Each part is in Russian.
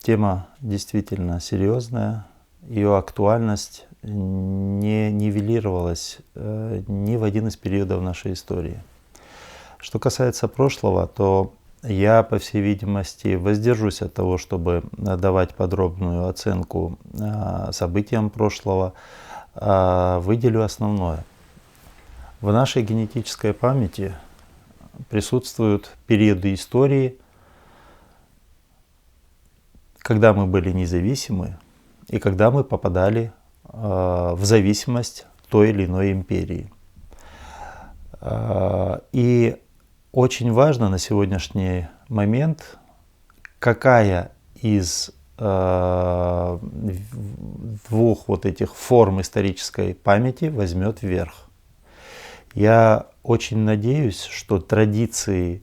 Тема действительно серьезная, ее актуальность не нивелировалась ни в один из периодов нашей истории. Что касается прошлого, то я, по всей видимости, воздержусь от того, чтобы давать подробную оценку событиям прошлого, выделю основное. В нашей генетической памяти присутствуют периоды истории, когда мы были независимы и когда мы попадали в зависимость той или иной империи. И очень важно на сегодняшний момент, какая из двух вот этих форм исторической памяти возьмет верх. Я очень надеюсь, что традиции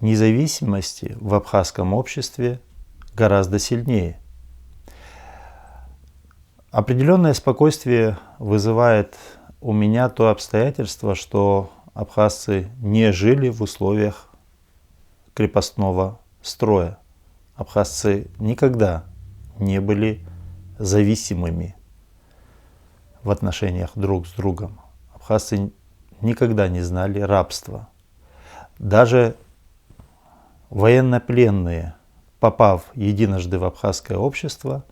независимости в абхазском обществе гораздо сильнее. Определенное спокойствие вызывает у меня то обстоятельство, что абхазцы не жили в условиях крепостного строя. Абхазцы никогда не были зависимыми в отношениях друг с другом. Абхазцы никогда не знали рабства. Даже военнопленные, попав единожды в абхазское общество,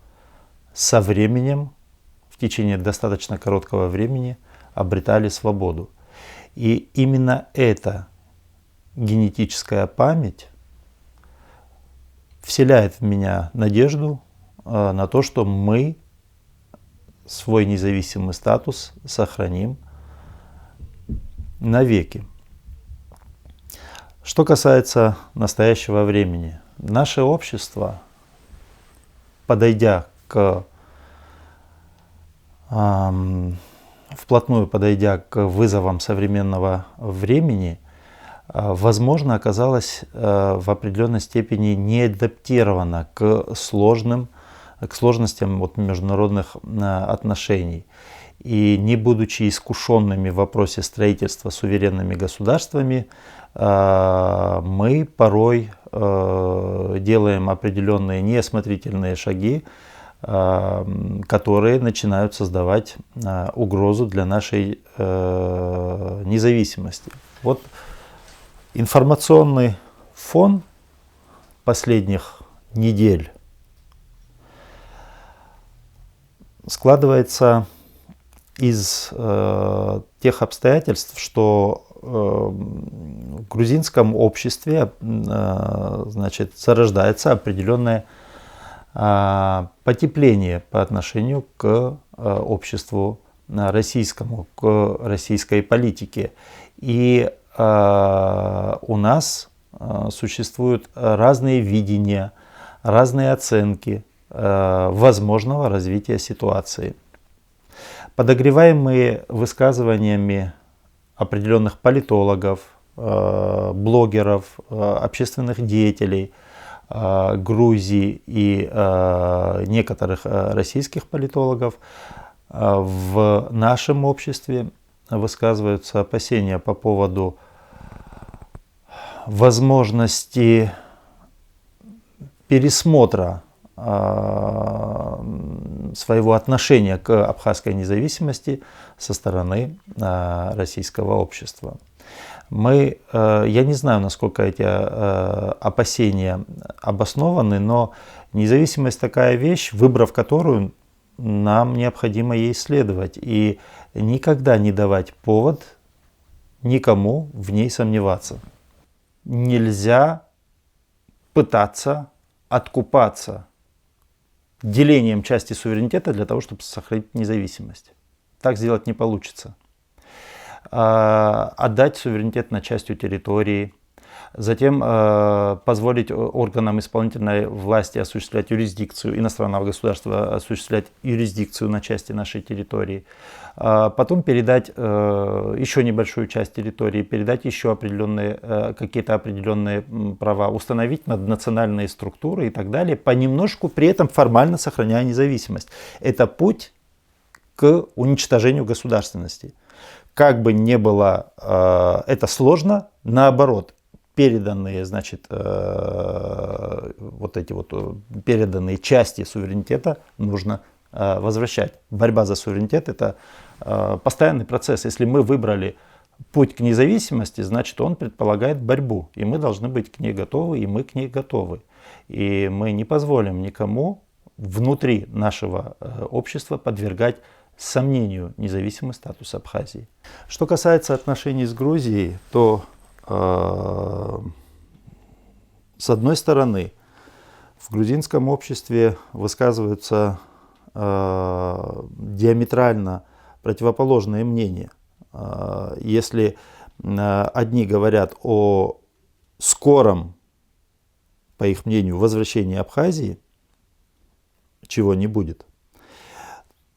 со временем, в течение достаточно короткого времени, обретали свободу. И именно эта генетическая память вселяет в меня надежду на то, что мы свой независимый статус сохраним навеки. Что касается настоящего времени, наше общество, вплотную подойдя к вызовам современного времени, возможно, оказалось в определенной степени не адаптировано к сложностям международных отношений. И не будучи искушенными в вопросе строительства суверенными государствами, мы порой делаем определенные неосмотрительные шаги, которые начинают создавать угрозу для нашей независимости. Вот информационный фон последних недель складывается из тех обстоятельств, что в грузинском обществе зарождается определенное потепление по отношению к обществу российскому, к российской политике. И у нас существуют разные видения, разные оценки возможного развития ситуации. Подогреваемые высказываниями определенных политологов, блогеров, общественных деятелей Грузии и некоторых российских политологов, в нашем обществе высказываются опасения по поводу возможности пересмотра своего отношения к абхазской независимости со стороны российского общества. Я не знаю, насколько эти опасения обоснованы, но независимость такая вещь, выбрав которую, нам необходимо ей следовать и никогда не давать повод никому в ней сомневаться. Нельзя пытаться откупаться делением части суверенитета для того, чтобы сохранить независимость. Так сделать не получится. Отдать суверенитет на частью территории, затем позволить органам исполнительной власти осуществлять юрисдикцию, иностранного государства осуществлять юрисдикцию на части нашей территории, потом передать еще небольшую часть территории, передать еще какие-то определенные права, установить наднациональные структуры и так далее, понемножку, при этом формально сохраняя независимость. Это путь к уничтожению государственности. Как бы ни было это сложно, наоборот, переданные, значит, вот эти вот переданные части суверенитета нужно возвращать. Борьба за суверенитет — это постоянный процесс. Если мы выбрали путь к независимости, значит, он предполагает борьбу, и мы должны быть к ней готовы, и мы к ней готовы. И мы не позволим никому внутри нашего общества подвергать сомнению независимый статус Абхазии. Что касается отношений с Грузией, то с одной стороны, в грузинском обществе высказываются диаметрально противоположные мнения. Если одни говорят о скором, по их мнению, возвращении Абхазии, чего не будет,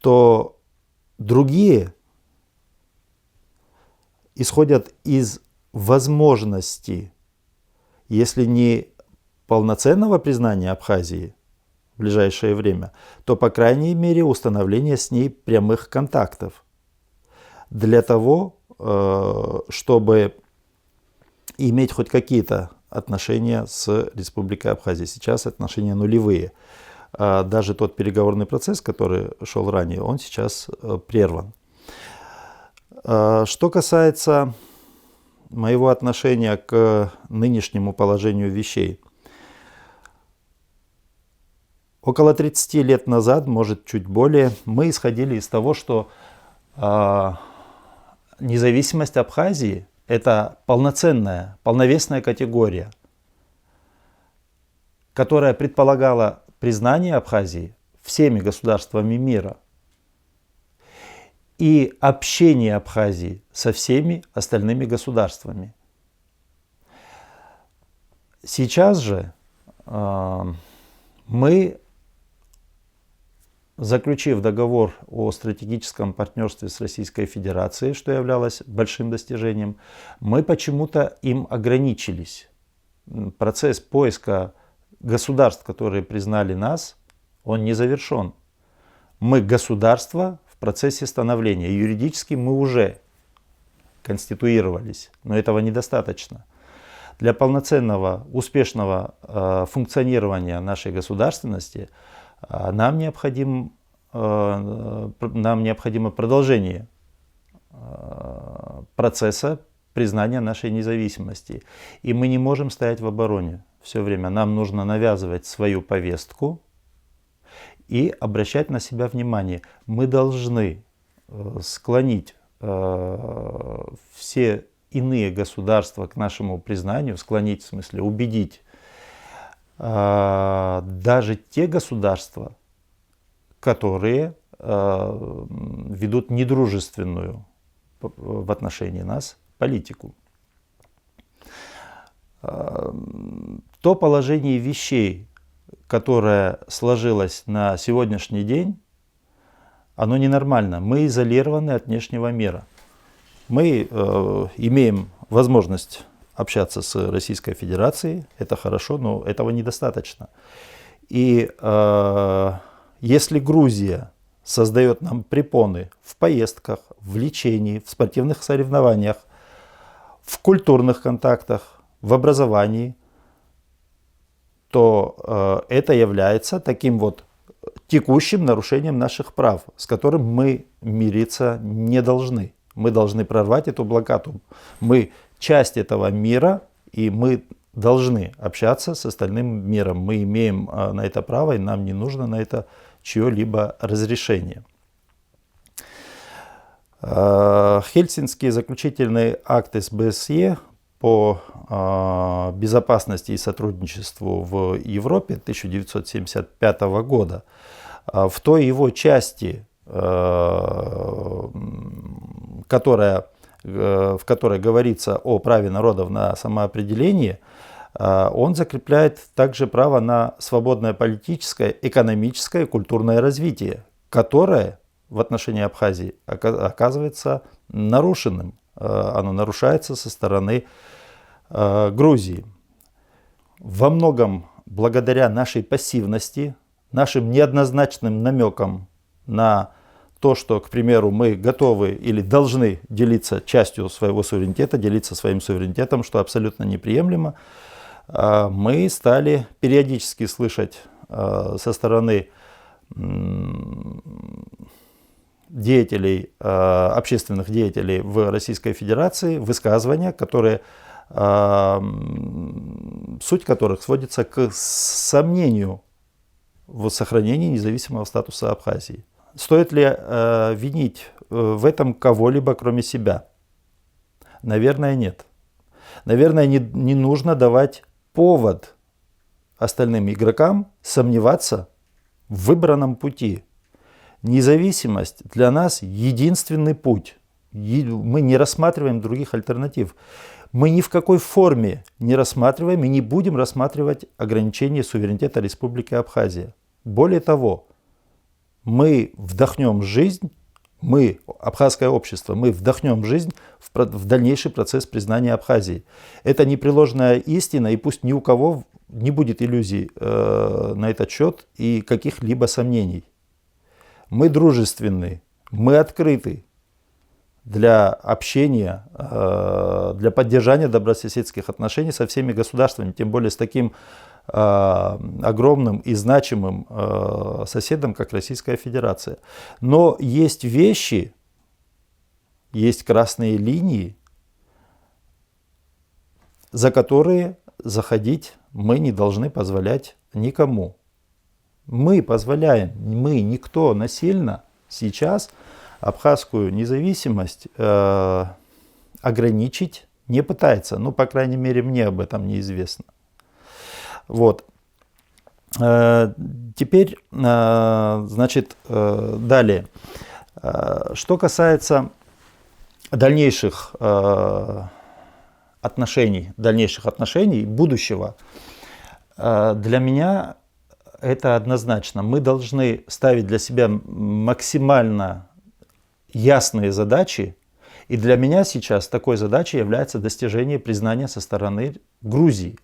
то другие исходят из возможности, если не полноценного признания Абхазии в ближайшее время, то, по крайней мере, установления с ней прямых контактов для того, чтобы иметь хоть какие-то отношения с Республикой Абхазия. Сейчас отношения нулевые. Даже тот переговорный процесс, который шел ранее, он сейчас прерван. Что касается моего отношения к нынешнему положению вещей. Около 30 лет назад, может чуть более, мы исходили из того, что независимость Абхазии — это полноценная, полновесная категория, которая предполагала признание Абхазии всеми государствами мира и общение Абхазии со всеми остальными государствами. Сейчас же мы, заключив договор о стратегическом партнерстве с Российской Федерацией, что являлось большим достижением, мы почему-то им ограничились. Процесс поиска государств, которые признали нас, он не завершен. Мы государство в процессе становления. Юридически мы уже конституировались, но этого недостаточно. Для полноценного, успешного функционирования нашей государственности нам необходимо продолжение процесса признания нашей независимости. И мы не можем стоять в обороне все время. Нам нужно навязывать свою повестку и обращать на себя внимание. Мы должны склонить все иные государства к нашему признанию, склонить, в смысле убедить даже те государства, которые ведут недружественную в отношении нас политику. То положение вещей, которое сложилось на сегодняшний день, оно ненормально. Мы изолированы от внешнего мира. Мы имеем возможность общаться с Российской Федерацией, это хорошо, но этого недостаточно. И если Грузия создает нам препоны в поездках, в лечении, в спортивных соревнованиях, в культурных контактах, в образовании, то это является таким вот текущим нарушением наших прав, с которым мы мириться не должны. Мы должны прорвать эту блокаду. Мы часть этого мира, и мы должны общаться с остальным миром. Мы имеем на это право, и нам не нужно на это чье-либо разрешение. Хельсинкский заключительный акт СБСЕ по безопасности и сотрудничеству в Европе 1975 года, в той его части, в которой говорится о праве народов на самоопределение, он закрепляет также право на свободное политическое, экономическое и культурное развитие, которое в отношении Абхазии оказывается нарушенным. Оно нарушается со стороны Грузии. Во многом благодаря нашей пассивности, нашим неоднозначным намекам на то, что, к примеру, мы готовы или должны делиться частью своего суверенитета, делиться своим суверенитетом, что абсолютно неприемлемо, мы стали периодически слышать со стороны деятелей, общественных деятелей в Российской Федерации высказывания, которые, суть которых сводится к сомнению в сохранении независимого статуса Абхазии. Стоит ли винить в этом кого-либо, кроме себя? Наверное, нет. Наверное, не нужно давать повод остальным игрокам сомневаться в выбранном пути. Независимость для нас единственный путь. Мы не рассматриваем других альтернатив. Мы ни в какой форме не рассматриваем и не будем рассматривать ограничения суверенитета Республики Абхазия. Более того, мы вдохнем жизнь, мы, абхазское общество, мы вдохнем жизнь в дальнейший процесс признания Абхазии. Это непреложная истина, и пусть ни у кого не будет иллюзий на этот счет и каких-либо сомнений. Мы дружественны, мы открыты для общения, для поддержания добрососедских отношений со всеми государствами, тем более с таким огромным и значимым соседом, как Российская Федерация. Но есть вещи, есть красные линии, за которые заходить мы не должны позволять никому. Мы позволяем, никто насильно сейчас абхазскую независимость ограничить не пытается. Ну, по крайней мере, мне об этом неизвестно. Вот. Теперь, значит, далее. Что касается дальнейших отношений, будущего, для меня это однозначно. Мы должны ставить для себя максимально ясные задачи. И для меня сейчас такой задачей является достижение признания со стороны Грузии.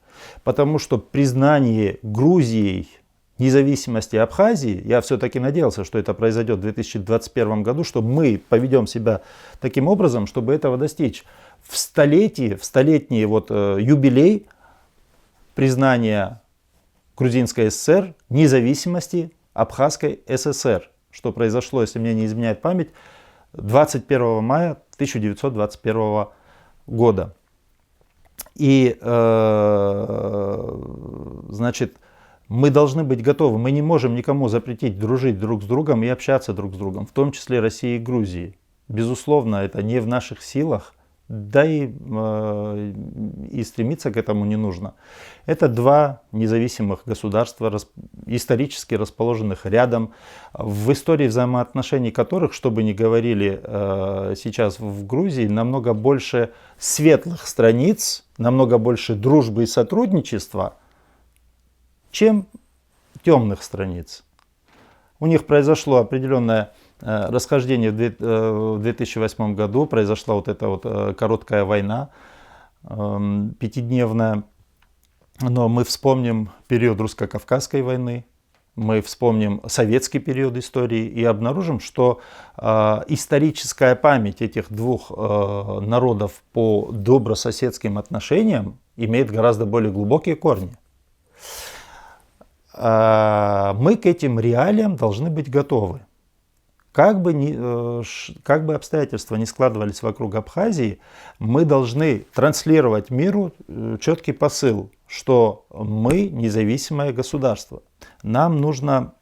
Потому что признание Грузией независимости Абхазии, я все-таки надеялся, что это произойдет в 2021 году, что мы поведем себя таким образом, чтобы этого достичь. В столетний вот юбилей признания Грузинской ССР независимости Абхазской ССР, что произошло, если мне не изменяет память, 21 мая 1921 года. И, значит, мы должны быть готовы. Мы не можем никому запретить дружить друг с другом и общаться друг с другом, в том числе России и Грузии. Безусловно, это не в наших силах, да и стремиться к этому не нужно. Это два независимых государства, исторически расположенных рядом, в истории взаимоотношений которых, что бы ни говорили сейчас в Грузии, намного больше светлых страниц, намного больше дружбы и сотрудничества, чем темных страниц. У них произошло определенное расхождение в 2008 году, произошла вот эта вот короткая война, пятидневная. Но мы вспомним период русско-кавказской войны, мы вспомним советский период истории и обнаружим, что историческая память этих двух народов по добрососедским отношениям имеет гораздо более глубокие корни. Мы к этим реалиям должны быть готовы. Как бы обстоятельства не складывались вокруг Абхазии, мы должны транслировать миру четкий посыл, что мы независимое государство. Нам нужно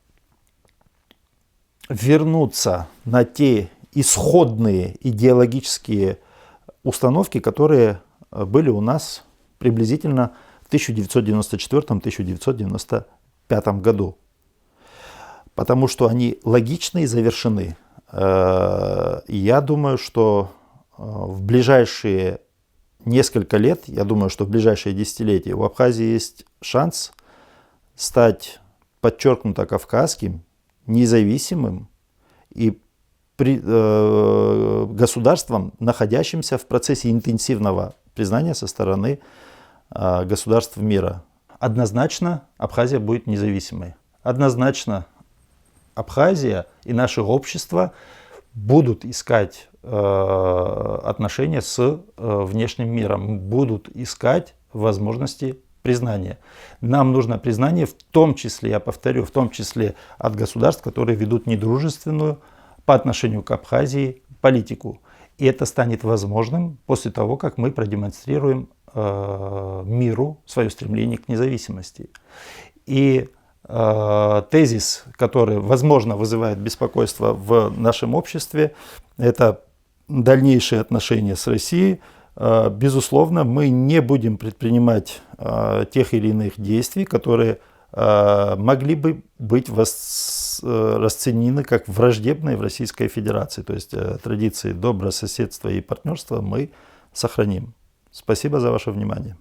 вернуться на те исходные идеологические установки, которые были у нас приблизительно в 1994-1995 году. Потому что они логичны и завершены. Я думаю, что в ближайшие несколько лет, я думаю, что в ближайшие десятилетия у Абхазии есть шанс стать подчеркнуто кавказским, независимым и государством, находящимся в процессе интенсивного признания со стороны государств мира. Однозначно Абхазия будет независимой. Однозначно Абхазия и наше общество будут искать отношения с внешним миром, будут искать возможности признания. Нам нужно признание, в том числе, я повторю, в том числе от государств, которые ведут недружественную по отношению к Абхазии политику. И это станет возможным после того, как мы продемонстрируем миру свое стремление к независимости. И тезис, который, возможно, вызывает беспокойство в нашем обществе, это дальнейшие отношения с Россией. Безусловно, мы не будем предпринимать тех или иных действий, которые могли бы быть расценены как враждебные в Российской Федерации. То есть традиции добрососедства и партнерства мы сохраним. Спасибо за ваше внимание.